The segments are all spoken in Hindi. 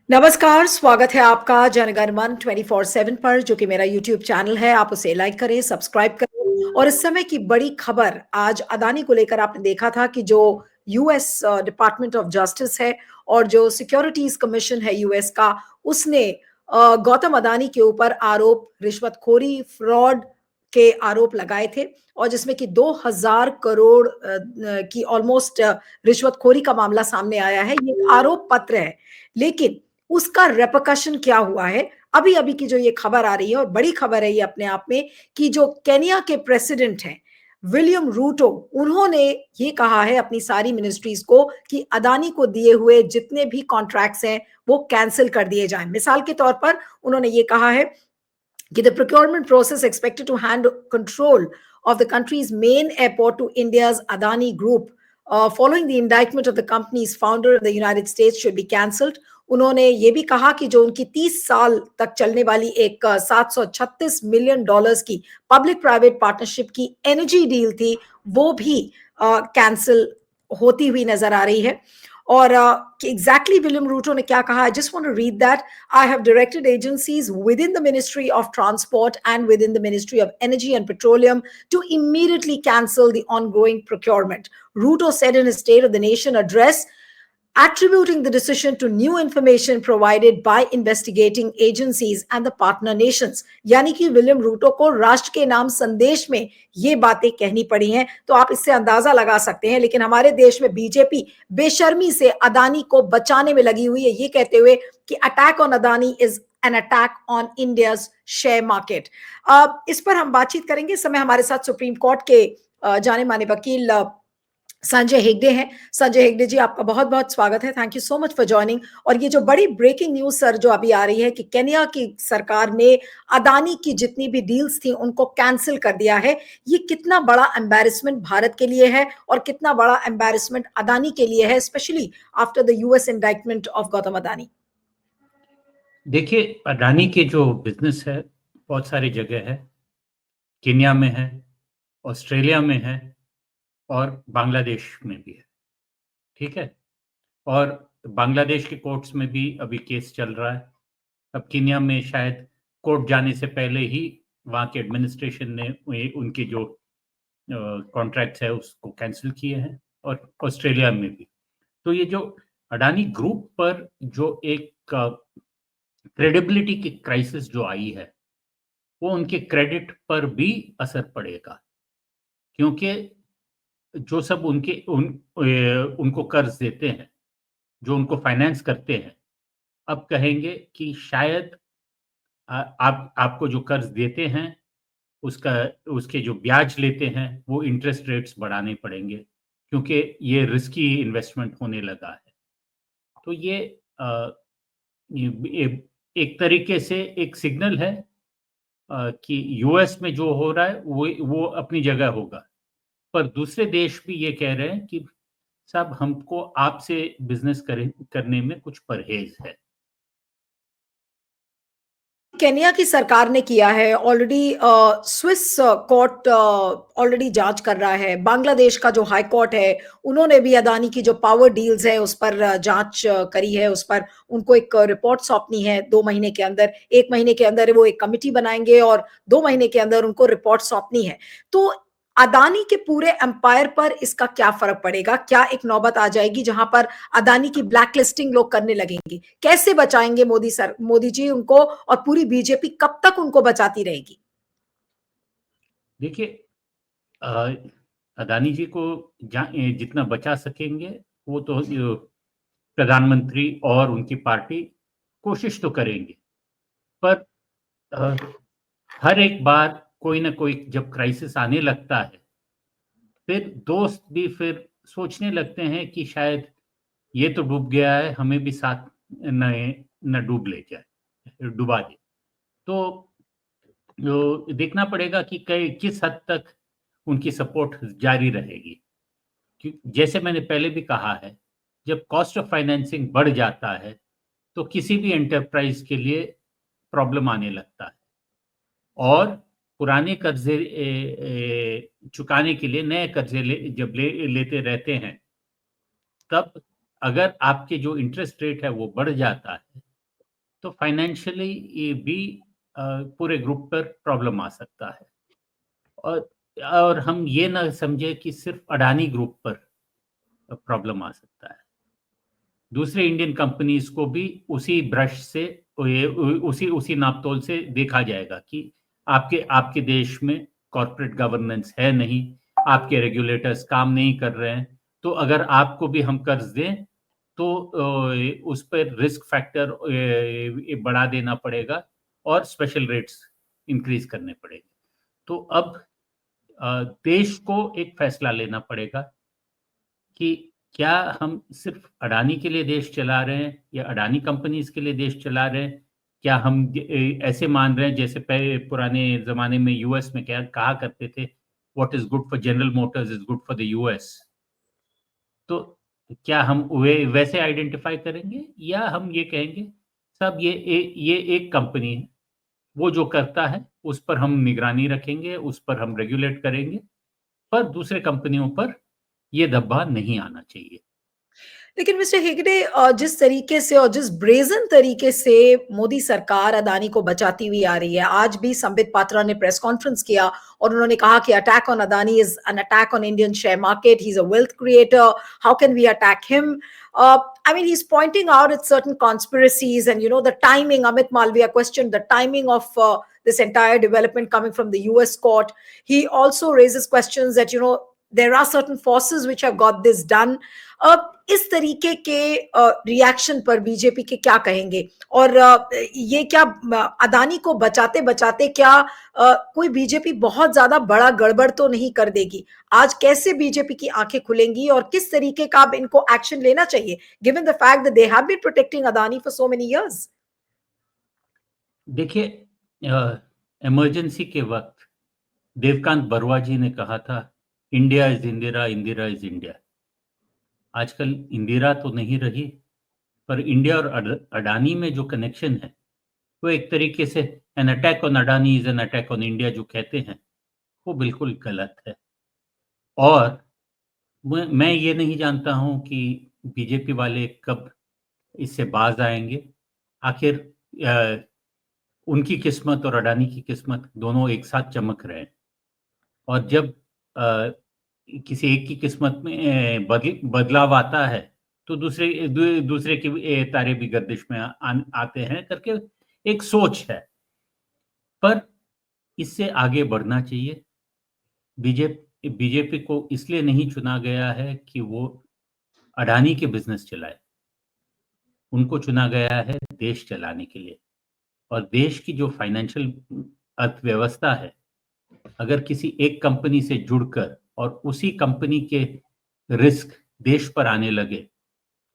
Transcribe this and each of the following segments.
नमस्कार, स्वागत है आपका जनगण मन 24/7 पर, जो कि मेरा यूट्यूब चैनल है। आप उसे लाइक करें, सब्सक्राइब करें। और इस समय की बड़ी खबर आज अदानी को लेकर आपने देखा था कि जो यूएस डिपार्टमेंट ऑफ जस्टिस है और जो सिक्योरिटीज कमीशन है यूएस का, उसने गौतम अदानी के ऊपर आरोप, रिश्वतखोरी, फ्रॉड के आरोप लगाए थे। और जिसमें कि 2000 करोड़ की ऑलमोस्ट रिश्वतखोरी का मामला सामने आया है। ये आरोप पत्र है, लेकिन उसका रेपकशन क्या हुआ है, अभी अभी की जो ये खबर आ रही है, और बड़ी खबर है ये अपने आप में, कि जो केनिया के प्रेसिडेंट हैं विलियम रूटो, उन्होंने ये कहा है अपनी सारी मिनिस्ट्रीज को कि अदानी को दिए हुए जितने भी कॉन्ट्रैक्ट्स हैं वो कैंसिल कर दिए जाएं। मिसाल के तौर पर उन्होंने ये कहा है कि the procurement process expected to hand control of the country's main airport to India's Adani Group following the indictment of the company's founder in the United States should be cancelled. उन्होंने ये भी कहा कि जो उनकी 30 साल तक चलने वाली एक $736 मिलियन की पब्लिक प्राइवेट पार्टनरशिप की एनर्जी डील थी, वो भी कैंसिल होती हुई नजर आ रही है। और एग्जैक्टली विलियम रूटो ने क्या कहा, I just want to read that. I have directed agencies within the ministry of transport and within the ministry of energy and petroleum to immediately cancel the ongoing procurement. Ruto said in his State of the Nation address, attributing the decision to new information provided by investigating agencies and the partner nations. यानी कि विलियम रूटो को राष्ट्र के नाम संदेश में ये बातें कहनी पड़ी हैं, तो आप इससे अंदाजा लगा सकते हैं। लेकिन हमारे देश में बीजेपी बेशर्मी से अदानी को बचाने में लगी हुई है, ये कहते हुए कि attack on Adani is an attack on India's share market. इस पर हम बातचीत करेंगे। इस समय हमारे साथ सुप्रीम कोर्ट के जाने माने वकील संजय हेगड़े हैं। संजय हेगड़े जी, आपका बहुत बहुत स्वागत है। Thank you so much for joining. और ये जो बड़ी ब्रेकिंग न्यूज सर जो अभी आ रही है कि केन्या की सरकार ने अदानी की जितनी भी डील्स थी उनको कैंसिल कर दिया है, ये कितना बड़ा एम्बैरेसमेंट भारत के लिए है और कितना बड़ा एम्बैरेसमेंट अदानी के लिए है, specially after the US indictment of Gautam Adani. देखिए, अडानी के जो बिजनेस है बहुत सारी जगह है। केन्या में है, ऑस्ट्रेलिया में है और बांग्लादेश में भी है। ठीक है। और बांग्लादेश के कोर्ट्स में भी अभी केस चल रहा है। अब केन्या में शायद कोर्ट जाने से पहले ही वहाँ के एडमिनिस्ट्रेशन ने उनके जो कॉन्ट्रैक्ट्स है उसको कैंसिल किए हैं, और ऑस्ट्रेलिया में भी। तो ये जो अडानी ग्रुप पर जो एक क्रेडिबिलिटी की क्राइसिस जो आई है, वो उनके क्रेडिट पर भी असर पड़ेगा, क्योंकि जो सब उनको कर्ज देते हैं, जो उनको फाइनेंस करते हैं, अब कहेंगे कि शायद आपको जो कर्ज देते हैं उसके जो ब्याज लेते हैं वो इंटरेस्ट रेट्स बढ़ाने पड़ेंगे, क्योंकि ये रिस्की इन्वेस्टमेंट होने लगा है। तो ये एक तरीके से एक सिग्नल है कि यूएस में जो हो रहा है वो अपनी जगह होगा, पर दूसरे देश भी ये कह रहे हैं कि साहब हमको आपसे बिजनेस करने में कुछ परहेज है। केन्या की सरकार ने किया है ऑलरेडी। स्विस कोर्ट ऑलरेडी जांच कर रहा है। बांग्लादेश का जो हाई कोर्ट है उन्होंने भी अदानी की जो पावर डील्स है उस पर जांच करी है। उस पर उनको एक रिपोर्ट सौंपनी है 2 महीने के अंदर। 1 महीने के अंदर वो एक कमिटी बनाएंगे और 2 महीने के अंदर उनको रिपोर्ट सौंपनी है। तो अदानी के पूरे एम्पायर पर इसका क्या फर्क पड़ेगा? क्या एक नौबत आ जाएगी जहां पर अदानी की ब्लैकलिस्टिंग लोग करने लगेंगे? कैसे बचाएंगे मोदी जी उनको, और पूरी बीजेपी कब तक उनको बचाती रहेगी? देखिए, अदानी जी को जितना बचा सकेंगे वो तो प्रधानमंत्री और उनकी पार्टी कोशिश तो करेंगे, पर हर एक बार कोई ना कोई जब क्राइसिस आने लगता है, फिर दोस्त भी फिर सोचने लगते हैं कि शायद ये तो डूब गया है, हमें भी साथ न डूब ले जाए, डुबा दे। तो जो देखना पड़ेगा कि किस हद तक उनकी सपोर्ट जारी रहेगी। जैसे मैंने पहले भी कहा है, जब कॉस्ट ऑफ फाइनेंसिंग बढ़ जाता है तो किसी भी एंटरप्राइज के लिए प्रॉब्लम आने लगता है, और पुराने कर्जे चुकाने के लिए नए कर्जे जब लेते रहते हैं, तब अगर आपके जो इंटरेस्ट रेट है वो बढ़ जाता है तो फाइनेंशियली ये भी पूरे ग्रुप पर प्रॉब्लम आ सकता है। और हम ये ना समझे कि सिर्फ अडानी ग्रुप पर प्रॉब्लम आ सकता है। दूसरे इंडियन कंपनीज को भी उसी ब्रश से उसी उसी नापतोल से देखा जाएगा कि आपके देश में कॉर्पोरेट गवर्नेंस है नहीं, आपके रेगुलेटर्स काम नहीं कर रहे हैं, तो अगर आपको भी हम कर्ज दें तो उस पर रिस्क फैक्टर बढ़ा देना पड़ेगा और स्पेशल रेट्स इंक्रीज करने पड़ेंगे। तो अब देश को एक फैसला लेना पड़ेगा कि क्या हम सिर्फ अडानी के लिए देश चला रहे हैं या अडानी कंपनीज के लिए देश चला रहे हैं? क्या हम ऐसे मान रहे हैं जैसे पुराने जमाने में यूएस में क्या कहा करते थे, what is good for general Motors is good for the US. तो क्या हम वैसे आइडेंटिफाई करेंगे या हम ये कहेंगे सब ये एक कंपनी है, वो जो करता है उस पर हम निगरानी रखेंगे, उस पर हम रेगुलेट करेंगे, पर दूसरे कंपनियों पर ये दबाव नहीं आना चाहिए। लेकिन मिस्टर हेगड़े, जिस तरीके से और जिस ब्रेजन तरीके से मोदी सरकार अदानी को बचाती हुई आ रही है, आज भी संबित पात्रा ने प्रेस कॉन्फ्रेंस किया और उन्होंने कहा कि attack on Adani is an attack on Indian share market, he is a wealth creator, how can we attack him? I mean, he's pointing out at certain conspiracies and, the timing. Amit Malviya questioned the timing of this entire development coming from the US court. He also raises questions that, there are certain forces which have got this done. इस तरीके के रिएक्शन पर बीजेपी के क्या कहेंगे? और ये क्या अदानी को बचाते बचाते क्या कोई बीजेपी बहुत ज्यादा बड़ा गड़बड़ तो नहीं कर देगी? आज कैसे बीजेपी की आंखें खुलेंगी और किस तरीके का अब इनको एक्शन लेना चाहिए, given the fact that they have been protecting Adani for so many years? देखिए, इमरजेंसी के वक्त देवकांत बरुआ जी ने कहा था, India is Indira, Indira is India. आजकल इंदिरा तो नहीं रही, पर इंडिया और अडानी में जो कनेक्शन है वो एक तरीके से N attack on Adani is an attack on India जो कहते हैं, वो बिल्कुल गलत है। और मैं ये नहीं जानता हूं कि बीजेपी वाले कब इससे बाज आएंगे। आखिर उनकी किस्मत और अडानी की किस्मत दोनों एक साथ चमक रहे हैं, और जब किसी एक की किस्मत में बदलाव आता है तो दूसरे के तारे भी गर्दिश में आते हैं करके एक सोच है। पर इससे आगे बढ़ना चाहिए। बीजेपी को इसलिए नहीं चुना गया है कि वो अडानी के बिजनेस चलाए, उनको चुना गया है देश चलाने के लिए। और देश की जो फाइनेंशियल अर्थव्यवस्था है, अगर किसी एक कंपनी से जुड़कर और उसी कंपनी के रिस्क देश पर आने लगे,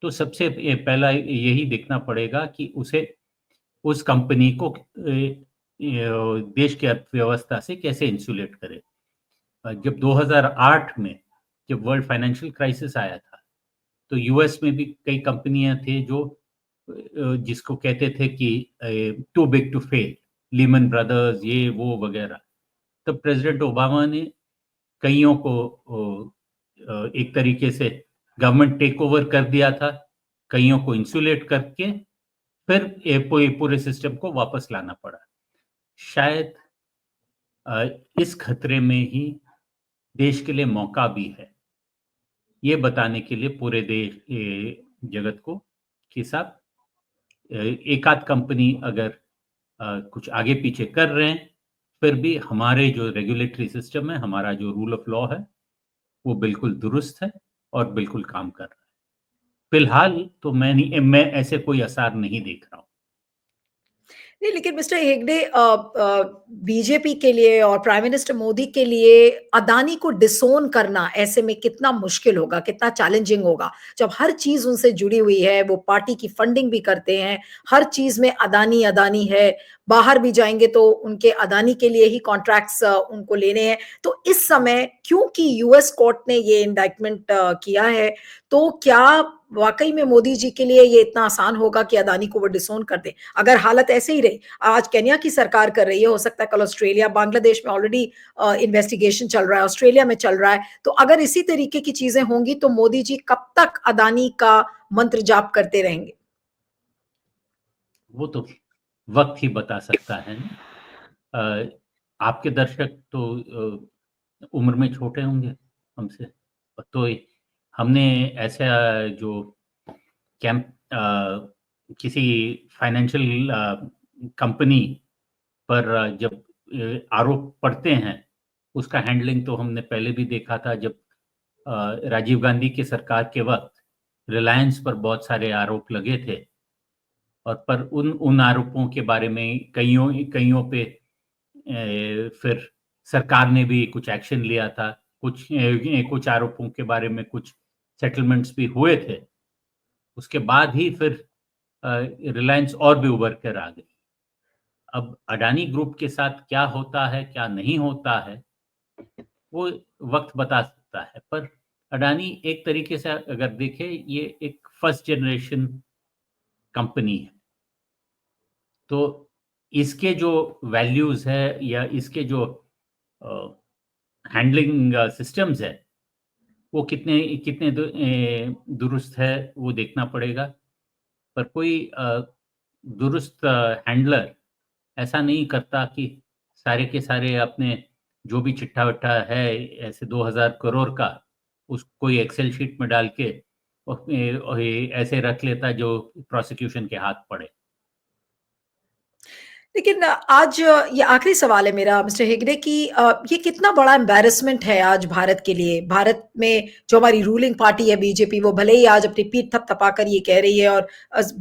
तो सबसे पहला यही देखना पड़ेगा कि उसे उस कंपनी को देश की अर्थव्यवस्था से कैसे इंसुलेट करे। जब 2008 में जब वर्ल्ड फाइनेंशियल क्राइसिस आया था, तो यूएस में भी कई कंपनियां थे जो जिसको कहते थे कि too big to fail, Lehman brothers, ये वो वगैरह। तब प्रेसिडेंट ओबामा ने कईयों को एक तरीके से गवर्नमेंट टेक ओवर कर दिया था, कईयों को इंसुलेट करके फिर पूरे सिस्टम को वापस लाना पड़ा। शायद इस खतरे में ही देश के लिए मौका भी है, ये बताने के लिए पूरे देश जगत को कि साहब एक आध कंपनी अगर कुछ आगे पीछे कर रहे हैं, फिर भी हमारे जो रेगुलेटरी सिस्टम है, हमारा जो रूल ऑफ लॉ है, वो बिल्कुल दुरुस्त है और बिल्कुल काम कर रहा है। फिलहाल तो मैं ऐसे कोई असर नहीं देख रहा हूँ। नहीं, लेकिन मिस्टर हेगड़े, बीजेपी के लिए और प्राइम मिनिस्टर मोदी के लिए अदानी को डिसोन करना ऐसे में कितना मुश्किल होगा, कितना चैलेंजिंग होगा, जब हर चीज उनसे जुड़ी हुई है, वो पार्टी की फंडिंग भी करते हैं, हर चीज में अदानी अदानी है, बाहर भी जाएंगे तो उनके अदानी के लिए ही कॉन्ट्रैक्ट्स उनको लेने हैं। तो इस समय क्योंकि यूएस कोर्ट ने ये इंडाइटमेंट किया है, तो क्या वाकई में मोदी जी के लिए ये इतना आसान होगा कि अदानी को वो डिसोन कर दे? अगर हालत ऐसे ही रही, आज केन्या की सरकार कर रही है, हो सकता है कल ऑस्ट्रेलिया, बांग्लादेश में ऑलरेडी इन्वेस्टिगेशन चल रहा है, ऑस्ट्रेलिया में चल रहा है, तो अगर इसी तरीके की चीजें होंगी तो मोदी जी कब तक अदानी का मंत्र जाप करते रहेंगे? वो तो वक्त ही बता सकता है ना। आपके दर्शक तो उम्र में छोटे होंगे हमसे, तो हमने ऐसा जो कैंप किसी फाइनेंशियल कंपनी पर जब आरोप पड़ते हैं, उसका हैंडलिंग तो हमने पहले भी देखा था, जब राजीव गांधी की सरकार के वक्त रिलायंस पर बहुत सारे आरोप लगे थे, और पर उन आरोपों के बारे में कईयों पे फिर सरकार ने भी कुछ एक्शन लिया था। कुछ आरोपों के बारे में कुछ सेटलमेंट्स भी हुए थे। उसके बाद ही फिर रिलायंस और भी उभर कर आ गई। अब अडानी ग्रुप के साथ क्या होता है, क्या नहीं होता है, वो वक्त बता सकता है। पर अडानी एक तरीके से अगर देखें, ये एक फर्स्ट जनरेशन कंपनी है, तो इसके जो वैल्यूज है या इसके जो हैंडलिंग सिस्टम्स है, वो कितने कितने दुरुस्त है, वो देखना पड़ेगा। पर कोई दुरुस्त हैंडलर ऐसा नहीं करता कि सारे के सारे अपने जो भी चिट्ठा विट्ठा है ऐसे 2000 करोड़ का, उसको कोई एक्सेल शीट में डाल के और ऐसे रख लेता जो प्रोसिक्यूशन के हाथ पड़े। लेकिन आज ये आखिरी सवाल है मेरा मिस्टर हेगड़े कि ये कितना बड़ा एम्बैरेसमेंट है आज भारत के लिए। भारत में जो हमारी रूलिंग पार्टी है बीजेपी, वो भले ही आज अपनी पीठ थपथपाकर ये कह रही है और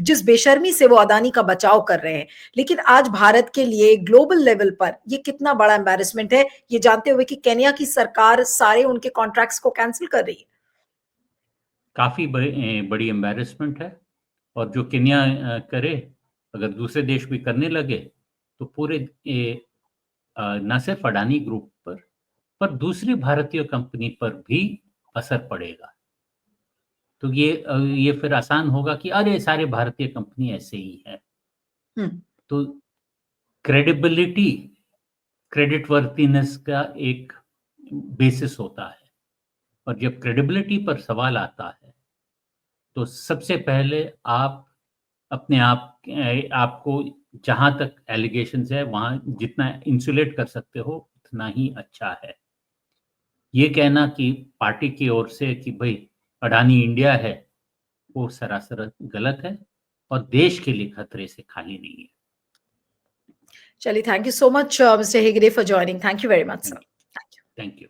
जिस बेशर्मी से वो अदानी का बचाव कर रहे हैं, लेकिन आज भारत के लिए ग्लोबल लेवल पर ये कितना बड़ा एम्बैरेसमेंट है, ये जानते हुए कि केन्या की सरकार सारे उनके कॉन्ट्रैक्ट्स को कैंसिल कर रही है। काफी बड़ी एम्बैरेसमेंट है। और जो केन्या करे, अगर दूसरे देश भी करने लगे, तो पूरे न सिर्फ अडानी ग्रुप पर दूसरी भारतीय कंपनी पर भी असर पड़ेगा। तो ये फिर आसान होगा कि अरे सारे भारतीय कंपनी ऐसे ही है। तो क्रेडिबिलिटी, क्रेडिट वर्थिनेस का एक बेसिस होता है, और जब क्रेडिबिलिटी पर सवाल आता है, तो सबसे पहले आप अपने आपको जहां तक एलिगेशंस है वहां जितना इंसुलेट कर सकते हो उतना ही अच्छा है। ये कहना कि पार्टी की ओर से कि भाई अडानी इंडिया है, वो सरासर गलत है और देश के लिए खतरे से खाली नहीं है। चलिए, thank you so much mister Hegde for joining. Thank you very much sir. Thank you.